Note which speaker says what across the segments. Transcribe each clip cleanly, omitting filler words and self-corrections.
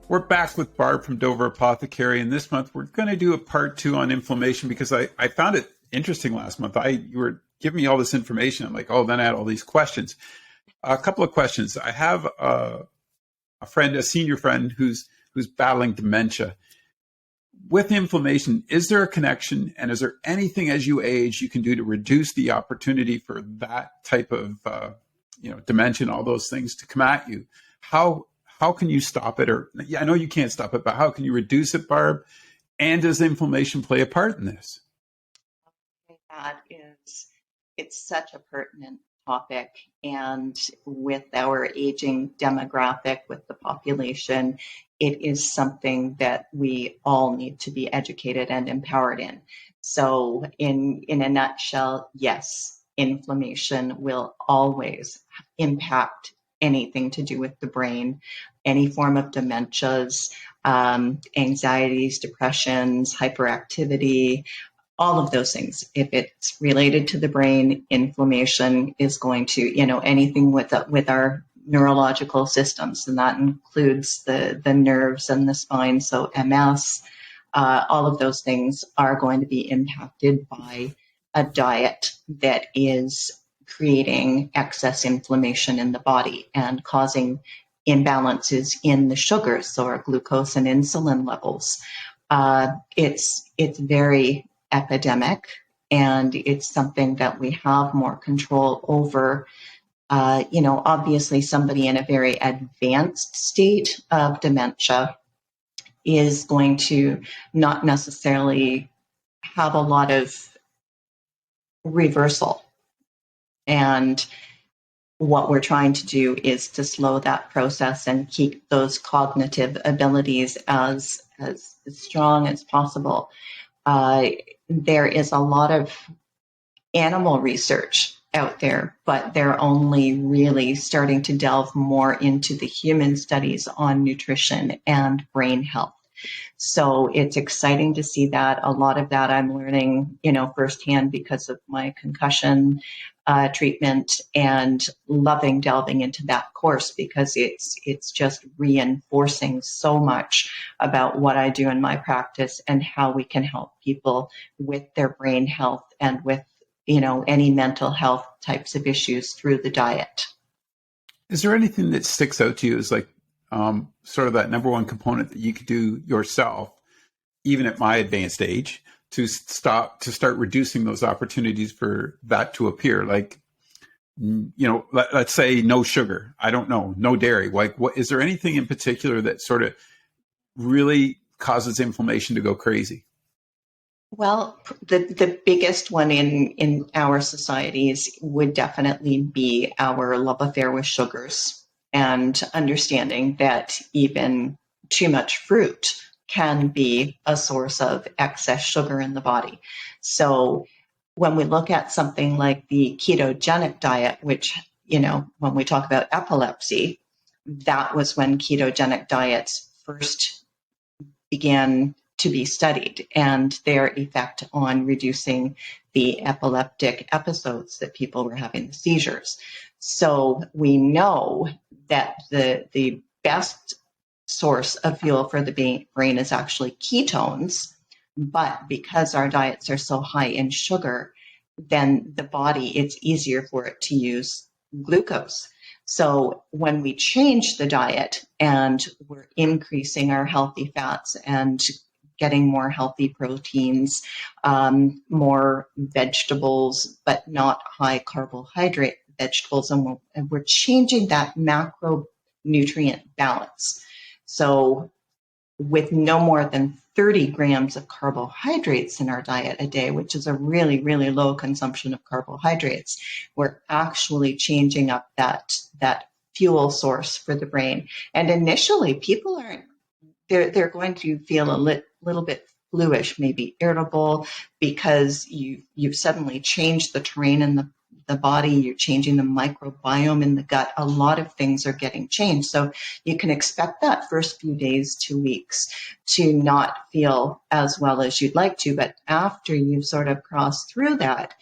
Speaker 1: We're back with Barb from Dover Apothecary, and this month we're going to do a part 2 on inflammation because I found it interesting last month. You were giving me all this information. I'm like, oh, then I had all these questions. A couple of questions. I have a friend, a senior friend, who's battling dementia. With inflammation, is there a connection, and is there anything as you age you can do to reduce the opportunity for that type of dementia and all those things to come at you? How can you stop it? Or I know you can't stop it, but how can you reduce it, Barb? And does inflammation play a part in this?
Speaker 2: It's such a pertinent topic. And with our aging demographic, with the population, it is something that we all need to be educated and empowered in. So in a nutshell, yes, inflammation will always impact anything to do with the brain, any form of dementias, anxieties, depressions, hyperactivity, all of those things. If it's related to the brain, inflammation is going to, anything with our neurological systems, and that includes the nerves and the spine. So MS, all of those things are going to be impacted by a diet that is creating excess inflammation in the body and causing imbalances in the sugars, so our glucose and insulin levels. It's very epidemic, and it's something that we have more control over. Obviously somebody in a very advanced state of dementia is going to not necessarily have a lot of reversal. And what we're trying to do is to slow that process and keep those cognitive abilities as strong as possible. There is a lot of animal research out there, but they're only really starting to delve more into the human studies on nutrition and brain health. So it's exciting to see that. A lot of that I'm learning, firsthand because of my concussion treatment, and loving delving into that course because it's just reinforcing so much about what I do in my practice and how we can help people with their brain health and with, any mental health types of issues through the diet.
Speaker 1: Is there anything that sticks out to you as like sort of that number one component that you could do yourself, even at my advanced age, to start reducing those opportunities for that to appear? Like, let's say no sugar. I don't know, no dairy. Like, what is there anything in particular that sort of really causes inflammation to go crazy?
Speaker 2: Well, the biggest one in our societies would definitely be our love affair with sugars, and understanding that even too much fruit can be a source of excess sugar in the body. So when we look at something like the ketogenic diet, which, when we talk about epilepsy, that was when ketogenic diets first began to be studied, and their effect on reducing the epileptic episodes that people were having, the seizures. So we know that the best source of fuel for the brain is actually ketones, but because our diets are so high in sugar, then the body, it's easier for it to use glucose. So when we change the diet and we're increasing our healthy fats and getting more healthy proteins, more vegetables, but not high carbohydrate vegetables, and we're changing that macronutrient balance. So with no more than 30 grams of carbohydrates in our diet a day, which is a really, really low consumption of carbohydrates, we're actually changing up that fuel source for the brain. And initially, people they're going to feel a little bit fluish, maybe irritable, because you've suddenly changed the terrain in the body, you're changing the microbiome in the gut. A lot of things are getting changed. So you can expect that first few days to weeks to not feel as well as you'd like to. But after you've sort of crossed through that,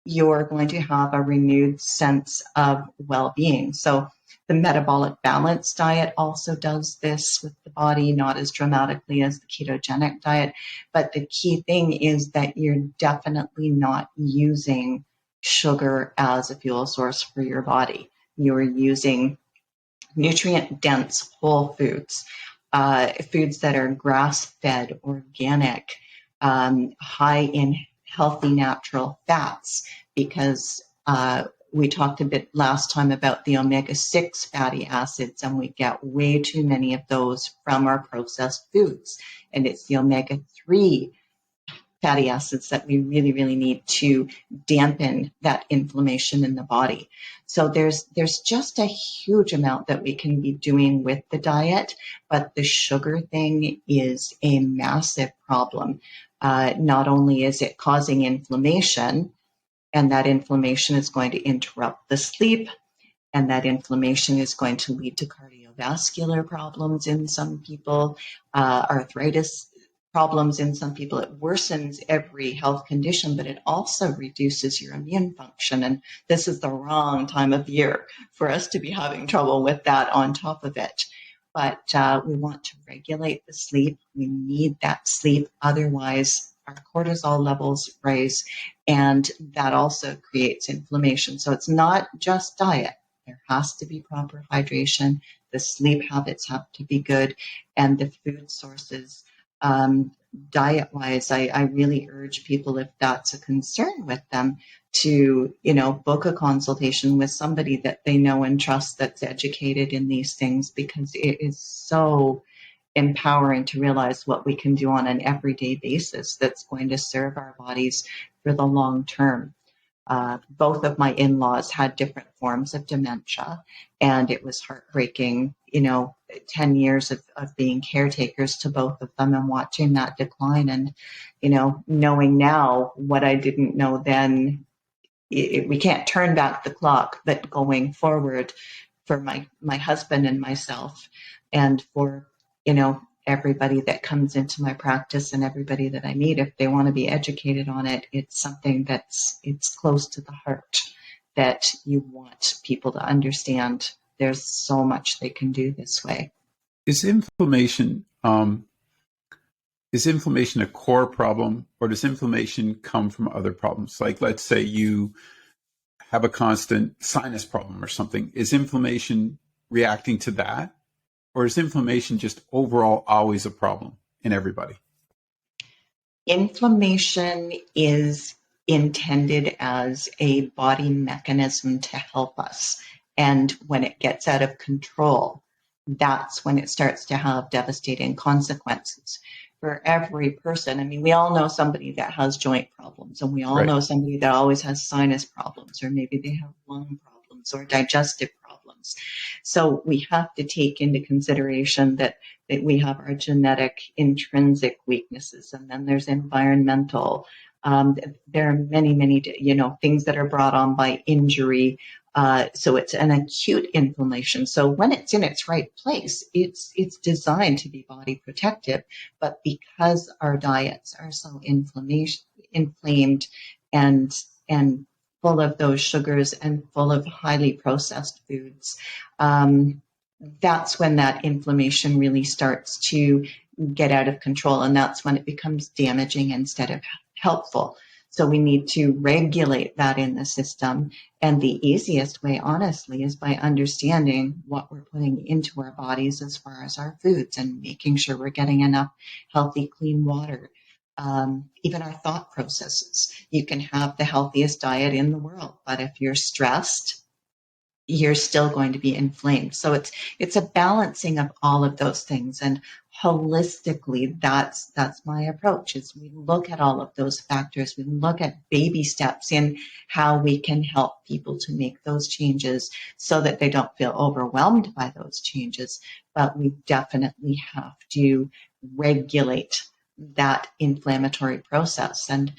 Speaker 2: you're going to have a renewed sense of well-being. So The metabolic balance diet also does this with the body, not as dramatically as the ketogenic diet. But the key thing is that you're definitely not using sugar as a fuel source for your body. You're using nutrient-dense whole foods, foods that are grass-fed, organic, high in healthy natural fats, because we talked a bit last time about the omega-6 fatty acids, and we get way too many of those from our processed foods. And it's the omega-3 fatty acids that we really, really need to dampen that inflammation in the body. So there's just a huge amount that we can be doing with the diet, but the sugar thing is a massive problem. Not only is it causing inflammation, and that inflammation is going to interrupt the sleep, and that inflammation is going to lead to cardiovascular problems in some people, arthritis problems in some people. It worsens every health condition, but it also reduces your immune function. And this is the wrong time of year for us to be having trouble with that on top of it. But we want to regulate the sleep. We need that sleep. Otherwise, our cortisol levels rise, and that also creates inflammation. So it's not just diet. There has to be proper hydration. The sleep habits have to be good, and the food sources. Diet-wise, I really urge people, if that's a concern with them, to book a consultation with somebody that they know and trust that's educated in these things, because it is so empowering to realize what we can do on an everyday basis that's going to serve our bodies for the long term. Both of my in-laws had different forms of dementia, and it was heartbreaking, 10 years of being caretakers to both of them and watching that decline. And, knowing now what I didn't know then, we can't turn back the clock, but going forward for my husband and myself, and for, everybody that comes into my practice and everybody that I meet, if they want to be educated on it, it's something it's close to the heart, that you want people to understand there's so much they can do this way.
Speaker 1: Is inflammation a core problem, or does inflammation come from other problems? Like, let's say you have a constant sinus problem or something. Is inflammation reacting to that? Or is inflammation just overall always a problem in everybody?
Speaker 2: Inflammation is intended as a body mechanism to help us. And when it gets out of control, that's when it starts to have devastating consequences for every person. I mean, we all know somebody that has joint problems, and we all know somebody that always has sinus problems, or maybe they have lung problems or digestive problems. So we have to take into consideration that we have our genetic intrinsic weaknesses, and then there's environmental. There are many, many, things that are brought on by injury. So it's an acute inflammation. So when it's in its right place, it's designed to be body protective. But because our diets are so inflamed and full of those sugars and full of highly processed foods, that's when that inflammation really starts to get out of control, and that's when it becomes damaging instead of helpful. So we need to regulate that in the system. And the easiest way, honestly, is by understanding what we're putting into our bodies as far as our foods, and making sure we're getting enough healthy, clean water. Even our thought processes. You can have the healthiest diet in the world, but if you're stressed, you're still going to be inflamed. So it's a balancing of all of those things. And holistically, that's my approach, is we look at all of those factors. We look at baby steps in how we can help people to make those changes so that they don't feel overwhelmed by those changes. But we definitely have to regulate that inflammatory process. And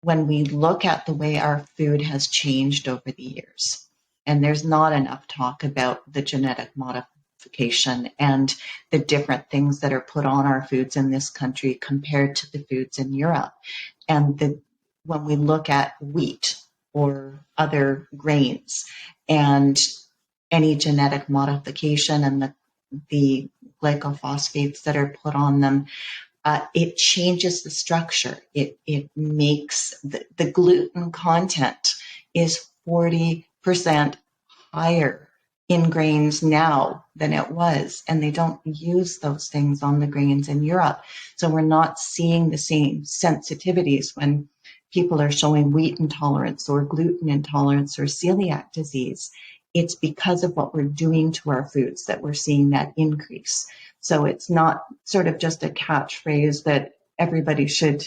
Speaker 2: when we look at the way our food has changed over the years, and there's not enough talk about the genetic modification and the different things that are put on our foods in this country compared to the foods in Europe. And when we look at wheat or other grains and any genetic modification and the glycophosphates that are put on them, it changes the structure. It makes the gluten content is 40% higher in grains now than it was, and they don't use those things on the grains in Europe. So we're not seeing the same sensitivities when people are showing wheat intolerance or gluten intolerance or celiac disease. It's because of what we're doing to our foods that we're seeing that increase. So it's not sort of just a catchphrase that everybody should,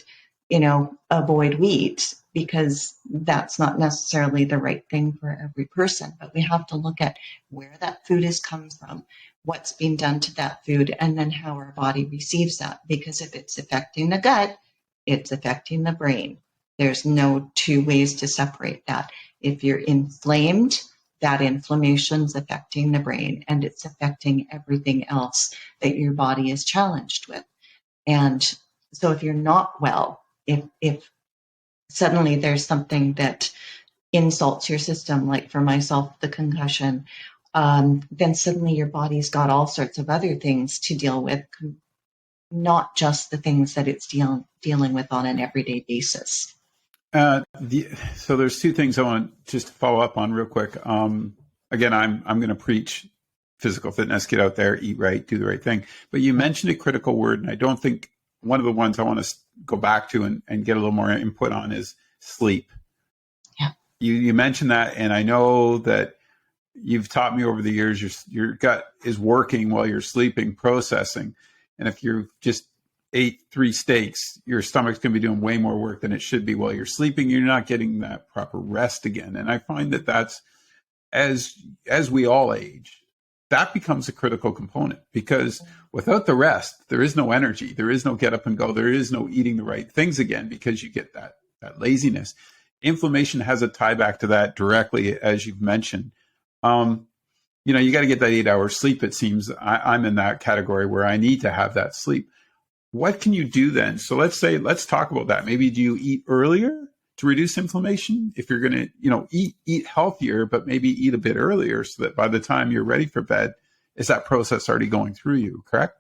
Speaker 2: avoid wheat, because that's not necessarily the right thing for every person. But we have to look at where that food has come from, what's being done to that food, and then how our body receives that. Because if it's affecting the gut, it's affecting the brain. There's no two ways to separate that. If you're inflamed, that inflammation's affecting the brain, and it's affecting everything else that your body is challenged with. And so if you're not well, if suddenly there's something that insults your system, like for myself, the concussion, then suddenly your body's got all sorts of other things to deal with, not just the things that it's dealing with on an everyday basis.
Speaker 1: So there's two things I want just to follow up on real quick. Again, I'm going to preach physical fitness, get out there, eat right, do the right thing. But you mentioned a critical word, and I don't think one of the ones I want to go back to and get a little more input on is sleep.
Speaker 2: Yeah.
Speaker 1: You mentioned that, and I know that you've taught me over the years your gut is working while you're sleeping, processing. And if you're just ate 3 steaks, your stomach's going to be doing way more work than it should be while you're sleeping. You're not getting that proper rest again. And I find that that's, as we all age, that becomes a critical component, because without the rest, there is no energy. There is no get up and go. There is no eating the right things again, because you get that laziness. Inflammation has a tie back to that directly, as you've mentioned. You got to get that 8 hours sleep. It seems I'm in that category where I need to have that sleep. What can you do then? So let's talk about that. Maybe do you eat earlier to reduce inflammation? If you're going to, eat healthier, but maybe eat a bit earlier so that by the time you're ready for bed, is that process already going through you, correct?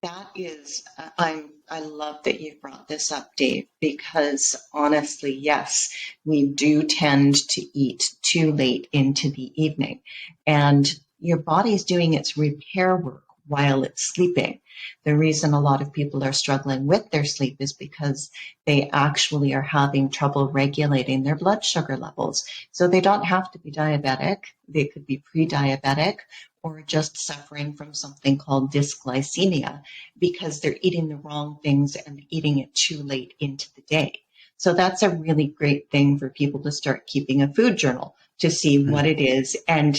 Speaker 2: That is, I love that you brought this up, Dave, because honestly, yes, we do tend to eat too late into the evening, and your body's doing its repair work while it's sleeping. The reason a lot of people are struggling with their sleep is because they actually are having trouble regulating their blood sugar levels. So they don't have to be diabetic. They could be pre-diabetic or just suffering from something called dysglycemia because they're eating the wrong things and eating it too late into the day. So that's a really great thing for people to start keeping a food journal to see what it is. And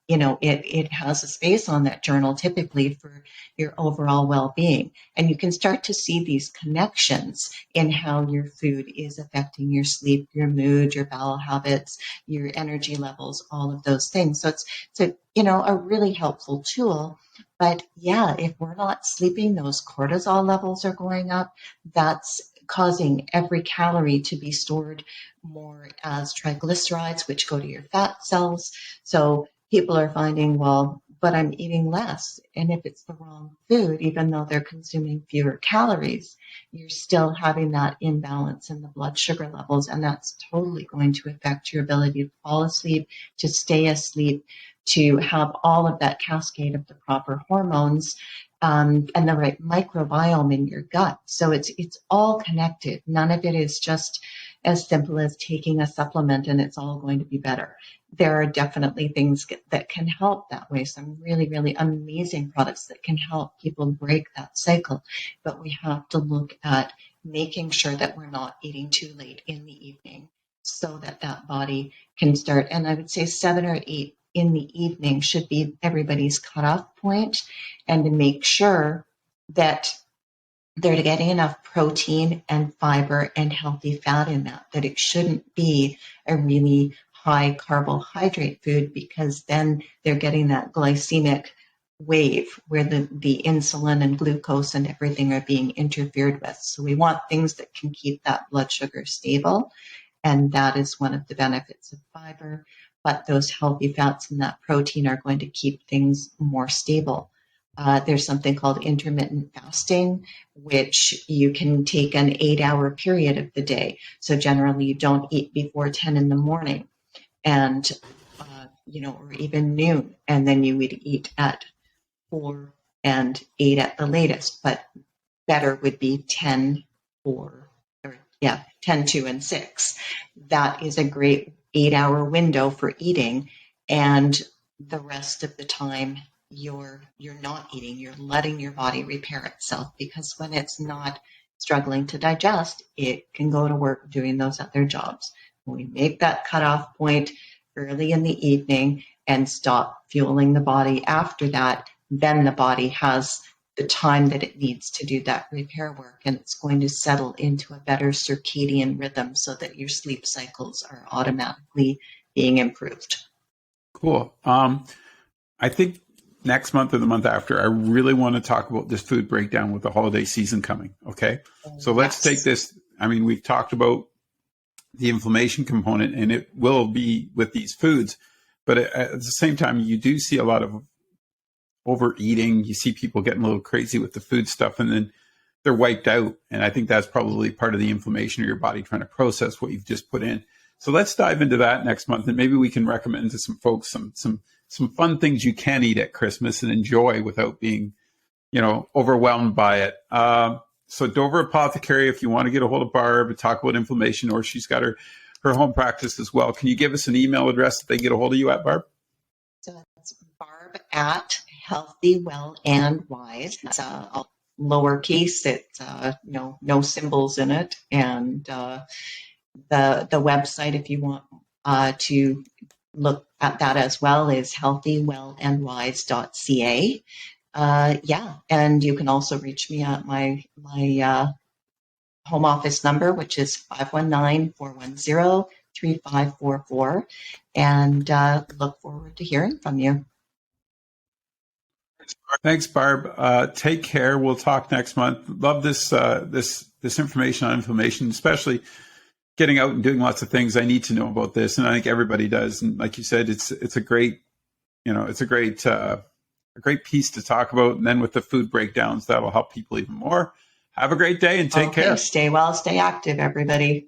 Speaker 2: it has a space on that journal typically for your overall well-being. And you can start to see these connections in how your food is affecting your sleep, your mood, your bowel habits, your energy levels, all of those things. So it's a really helpful tool. But yeah, if we're not sleeping, those cortisol levels are going up. That's causing every calorie to be stored more as triglycerides, which go to your fat cells. So people are finding, well, but I'm eating less. And if it's the wrong food, even though they're consuming fewer calories, you're still having that imbalance in the blood sugar levels. And that's totally going to affect your ability to fall asleep, to stay asleep, to have all of that cascade of the proper hormones, and the right microbiome in your gut. So it's all connected. None of it is just as simple as taking a supplement and it's all going to be better. There are definitely things that can help that way. Some really, really amazing products that can help people break that cycle. But we have to look at making sure that we're not eating too late in the evening so that body can start. And I would say 7 or 8 in the evening should be everybody's cutoff point, and to make sure that they're getting enough protein and fiber and healthy fat in that it shouldn't be a really high carbohydrate food, because then they're getting that glycemic wave where the insulin and glucose and everything are being interfered with. So we want things that can keep that blood sugar stable. And that is one of the benefits of fiber. but those healthy fats and that protein are going to keep things more stable. There's something called intermittent fasting, which you can take an 8-hour period of the day. So generally, you don't eat before 10 in the morning, and or even noon, and then you would eat at 4 and 8 at the latest. But better would be 10, 4, 10, 2, and 6. That is a great 8-hour window for eating, and the rest of the time you're not eating. You're letting your body repair itself, because when it's not struggling to digest, it can go to work doing those other jobs. When we make that cutoff point early in the evening and stop fueling the body after that, then the body has the time that it needs to do that repair work, and it's going to settle into a better circadian rhythm so that your sleep cycles are automatically being improved.
Speaker 1: Cool. I think next month or the month after, I really want to talk about this food breakdown with the holiday season coming. Okay. So let's take this. I mean, we've talked about the inflammation component, and it will be with these foods, but at the same time, you do see a lot of overeating. You see people getting a little crazy with the food stuff, and then they're wiped out. And I think that's probably part of the inflammation of your body trying to process what you've just put in. So let's dive into that next month, and maybe we can recommend to some folks some fun things you can eat at Christmas and enjoy without being, overwhelmed by it. So Dover Apothecary, if you want to get a hold of Barb and talk about inflammation, or she's got her home practice as well. Can you give us an email address that they get a hold of you at, Barb?
Speaker 2: So it's Barb at Healthy, Well, and Wise. It's all lowercase. It's no symbols in it, and the website, if you want to look at that as well, is healthywellandwise.ca. And you can also reach me at my home office number, which is 519-410-3544, and look forward to hearing from you.
Speaker 1: Thanks, Barb. Take care. We'll talk next month. Love this information on inflammation, especially getting out and doing lots of things. I need to know about this, and I think everybody does. And like you said, it's a great piece to talk about. And then with the food breakdowns, that'll help people even more. Have a great day and take care.
Speaker 2: Stay well, stay active, everybody.